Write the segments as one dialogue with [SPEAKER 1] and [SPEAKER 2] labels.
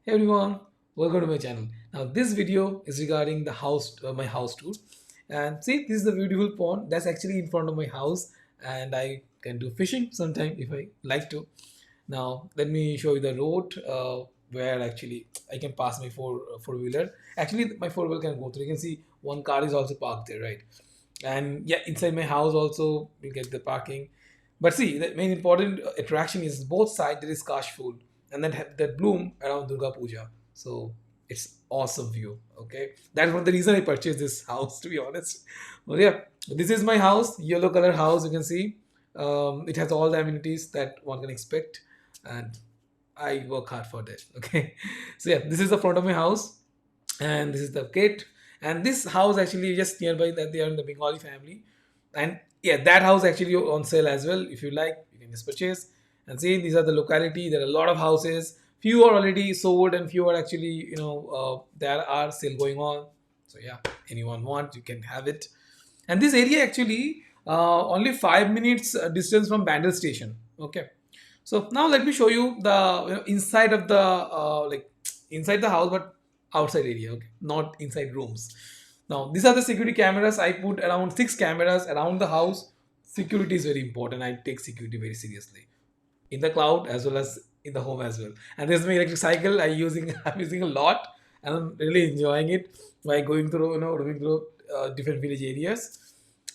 [SPEAKER 1] Hey everyone, welcome to my channel. Now this video is regarding the house, my house tour. And see, this is the beautiful pond that's actually in front of my house, and I can do fishing sometime if I like to. Now let me show you the road where actually I can pass my four wheeler. Actually, my four wheeler can go through. You can see one car is also parked there, right? And yeah, inside my house also you get the parking. But see, the main important attraction is both sides there is Kash food, and then have that bloom around Durga Puja. So it's awesome view. Okay, that's one of the reason I purchased this house. To be honest, well, yeah, this is my house, yellow color house. You can see it has all the amenities that one can expect, and I work hard for that. Okay, so yeah, this is the front of my house, and this is the gate. And this house actually just nearby that they are in the Bengali family, and yeah, that house actually on sale as well. If you like, you can just purchase. And see, these are the locality. There are a lot of houses. Few are already sold, and few are actually there are sale going on. So yeah, anyone want, you can have it. And this area actually only 5 minutes distance from Bandel station. Okay, so now let me show you the inside of the inside the house, but outside area. Okay, not inside rooms. Now these are the security cameras. I put around 6 cameras around the house. Security is very important. I take security very seriously in the cloud as well as in the home as well. And there's my electric cycle. I'm using a lot, and I'm really enjoying it by going through roaming through different village areas.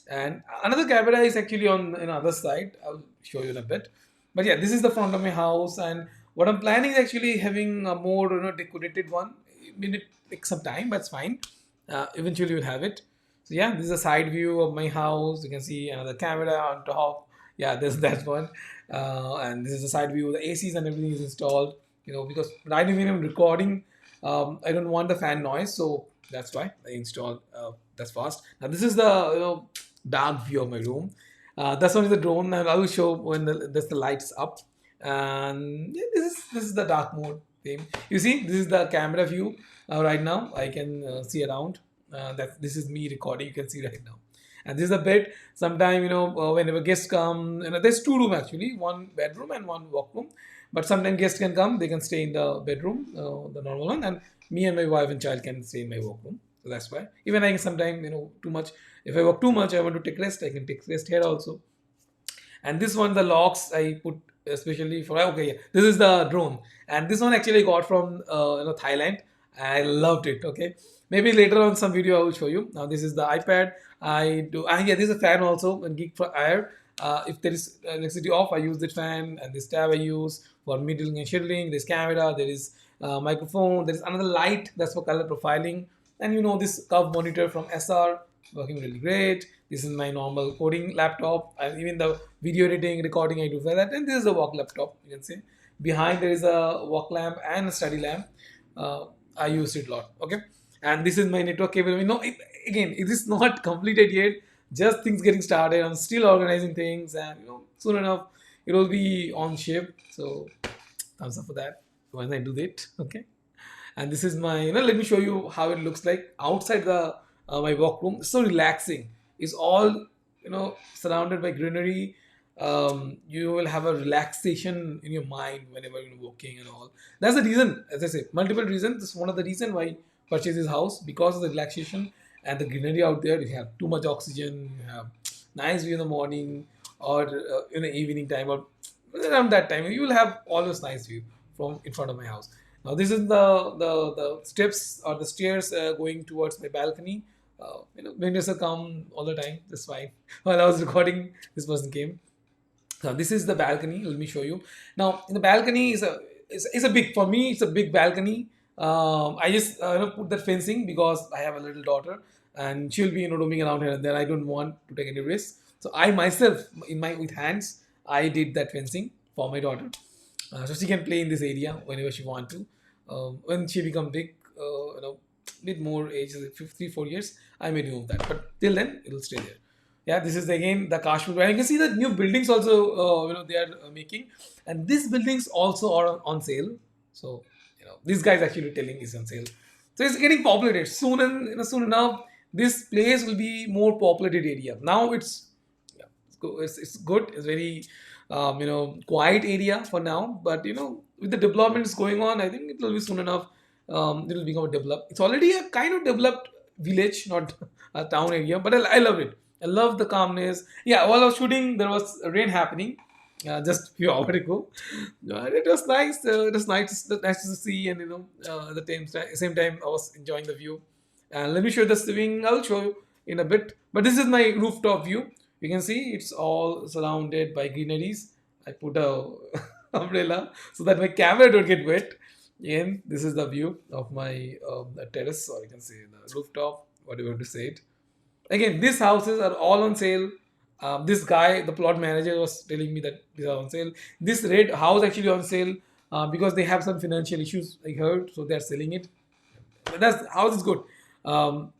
[SPEAKER 1] And another camera is actually on other side. I'll show you in a bit. But yeah, this is the front of my house, and what I'm planning is actually having a more decorated one. I mean, it takes some time, but it's fine. Eventually, we'll have it. So yeah, this is a side view of my house. You can see another camera on top. Yeah, this that one, and this is the side view. The ACs and everything is installed. Because right now when I'm recording, I don't want the fan noise, so that's why I installed. That's fast. Now this is the dark view of my room. That's only the drone, and I will show when there's the lights up. And yeah, this is the dark mode theme. You see, this is the camera view right now. I can see around. That this is me recording. You can see right now. And this is the bed. Sometime whenever guests come, there's two room actually, one bedroom and one workroom. But sometimes guests can come, they can stay in the bedroom, the normal one, and me and my wife and child can stay in my workroom. So that's why. Even I can sometimes too much. If I work too much, I want to take rest. I can take rest here also. And this one, the locks I put especially for, okay, yeah, this is the drone, and this one actually I got from Thailand. I loved it. Okay, maybe later on some video I will show you. Now this is the iPad. I do, and yeah, this is a fan also, and geek for air. If there is electricity off, I use the fan, and this tab I use for middling and shading. There's camera, there is microphone, there is another light that's for color profiling, and this curve monitor from SR working really great. This is my normal coding laptop, and even the video editing, recording I do for that. And this is a work laptop. You can see behind there is a work lamp and a study lamp. I use it a lot. Okay, and this is my network cable. Again, it is not completed yet. Just things getting started. I'm still organizing things, and soon enough it will be on shape. So thumbs up for that when I do that. Okay, and this is my let me show you how it looks like outside the my workroom. It's so relaxing. It's all surrounded by greenery. You will have a relaxation in your mind whenever you're working and all. That's the reason, as I say, multiple reasons. This is one of the reason why I purchase this house, because of the relaxation and the greenery out there. You have too much oxygen. You have nice view in the morning, or in the evening time, or around that time you will have always nice view from in front of my house. Now this is the steps or the stairs going towards my balcony. Vendors will come all the time. That's fine. While I was recording, this person came. Now this is the balcony. Let me show you. Now in the balcony is a big, for me it's a big balcony. I just put that fencing because I have a little daughter, and she'll be roaming around here and there. I don't want to take any risk. So I myself, in my with hands, I did that fencing for my daughter, so she can play in this area whenever she want to. When she become big, with more age, like 3 4 years, I may remove that. But till then, it will stay there. Yeah, this is again the Kashmir. And you can see the new buildings also. They are making, and these buildings also are on sale. So this guy is actually telling is on sale. So it's getting populated soon, and soon enough, this place will be more populated area. Now it's good. It's very quiet area for now, but with the developments going on, I think it will be soon enough. It will become a developed. It's already a kind of developed village, not a town area, but I love it. I love the calmness. Yeah, while I was shooting, there was rain happening just a few hours ago. It was nice. It was nice to see, and at the same time, I was enjoying the view. Let me show you the swimming. I'll show you in a bit. But this is my rooftop view. You can see it's all surrounded by greeneries. I put a umbrella so that my camera don't get wet. And this is the view of my terrace, or you can say the rooftop, whatever you want to say it. Again, these houses are all on sale. This guy, the plot manager, was telling me that these are on sale. This red house actually on sale because they have some financial issues, I heard, so they're selling it. But that's house is good. So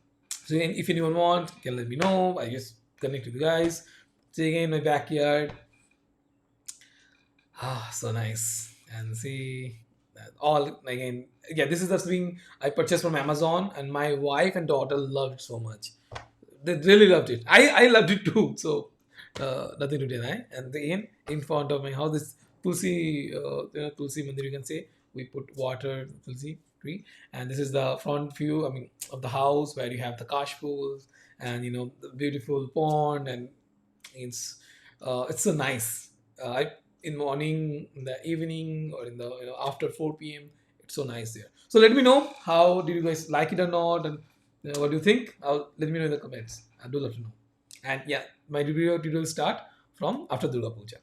[SPEAKER 1] if anyone want, can let me know. I just connect with you guys. See again my backyard. Ah, so nice. And see that all again. Yeah, this is the swing I purchased from Amazon, and my wife and daughter loved it so much. They really loved it. I loved it too. So nothing to deny. And again, in front of my house, this Tulsi, Tulsi Mandir, you can say, we put water, Tulsi tree, and this is the front view. I mean, of the house where you have the cash pools and the beautiful pond, and it's so nice. In morning, in the evening, or in the after 4 p.m. It's so nice there. So let me know how did you guys like it or not, and what do you think? Let me know in the comments. I do love to know. And yeah, my video tutorial will start from after Durga Puja.